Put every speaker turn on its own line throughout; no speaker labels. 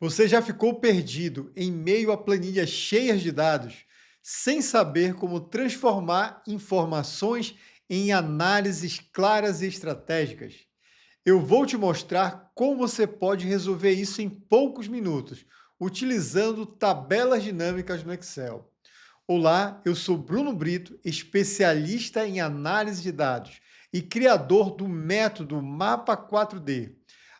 Você já ficou perdido em meio a planilhas cheias de dados, sem saber como transformar informações em análises claras e estratégicas? Eu vou te mostrar como você pode resolver isso em poucos minutos, utilizando tabelas dinâmicas no Excel. Olá, eu sou Bruno Brito, especialista em análise de dados e criador do método Mapa 4D.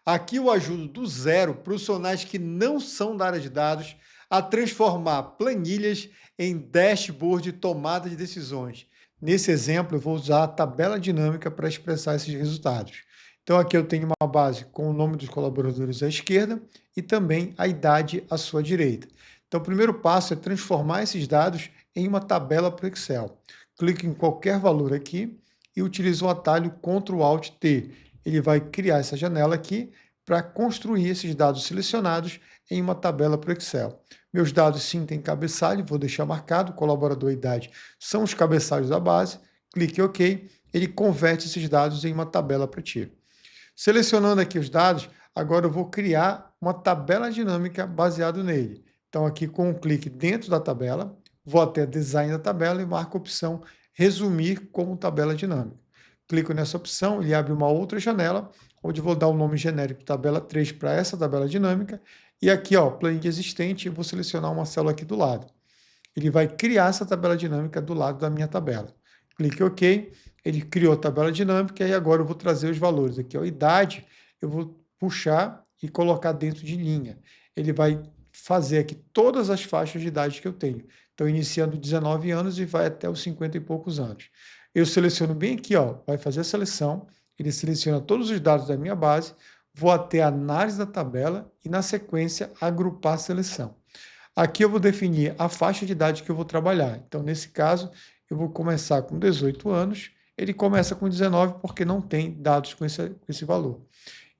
Aqui eu ajudo do zero profissionais que não são da área de dados a transformar planilhas em dashboard de tomada de decisões. Nesse exemplo, eu vou usar a tabela dinâmica para expressar esses resultados. Então, aqui eu tenho uma base com o nome dos colaboradores à esquerda e também a idade à sua direita. Então, o primeiro passo é transformar esses dados em uma tabela para o Excel. Clique em qualquer valor aqui e utilize o atalho Ctrl Alt T. Ele vai criar essa janela aqui para construir esses dados selecionados em uma tabela para o Excel. Meus dados sim têm cabeçalho, vou deixar marcado, colaborador e idade são os cabeçalhos da base. Clique em OK, ele converte esses dados em uma tabela para ti. Selecionando aqui os dados, agora eu vou criar uma tabela dinâmica baseado nele. Então, aqui com um clique dentro da tabela, vou até Design da tabela e marco a opção Resumir como tabela dinâmica. Clico nessa opção, ele abre uma outra janela, onde vou dar o nome genérico tabela 3 para essa tabela dinâmica. E aqui, ó, planilha existente, eu vou selecionar uma célula aqui do lado. Ele vai criar essa tabela dinâmica do lado da minha tabela. Clique em OK, ele criou a tabela dinâmica e agora eu vou trazer os valores. Aqui, ó, idade, eu vou puxar e colocar dentro de linha. Ele vai fazer aqui todas as faixas de idade que eu tenho. Então, iniciando 19 anos e vai até os 50 e poucos anos. Eu seleciono bem aqui, ó, vai fazer a seleção, ele seleciona todos os dados da minha base, vou até a análise da tabela e, na sequência, agrupar a seleção. Aqui eu vou definir a faixa de idade que eu vou trabalhar. Então, nesse caso, eu vou começar com 18 anos, ele começa com 19 porque não tem dados com esse valor.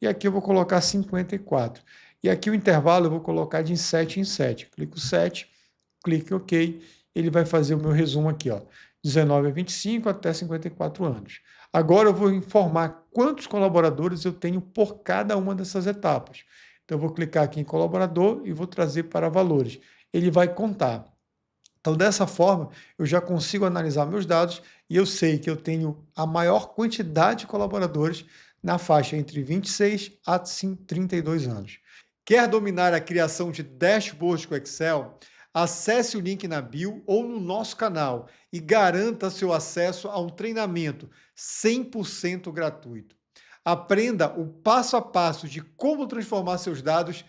E aqui eu vou colocar 54. E aqui o intervalo eu vou colocar de 7 em 7. Clico 7, clique OK, ele vai fazer o meu resumo aqui, ó, 19 a 25 até 54 anos. Agora eu vou informar quantos colaboradores eu tenho por cada uma dessas etapas. Então eu vou clicar aqui em colaborador e vou trazer para valores. Ele vai contar. Então, dessa forma, eu já consigo analisar meus dados e eu sei que eu tenho a maior quantidade de colaboradores na faixa entre 26 a 32 anos. Quer dominar a criação de dashboards com Excel? Acesse o link na bio ou no nosso canal e garanta seu acesso a um treinamento 100% gratuito. Aprenda o passo a passo de como transformar seus dados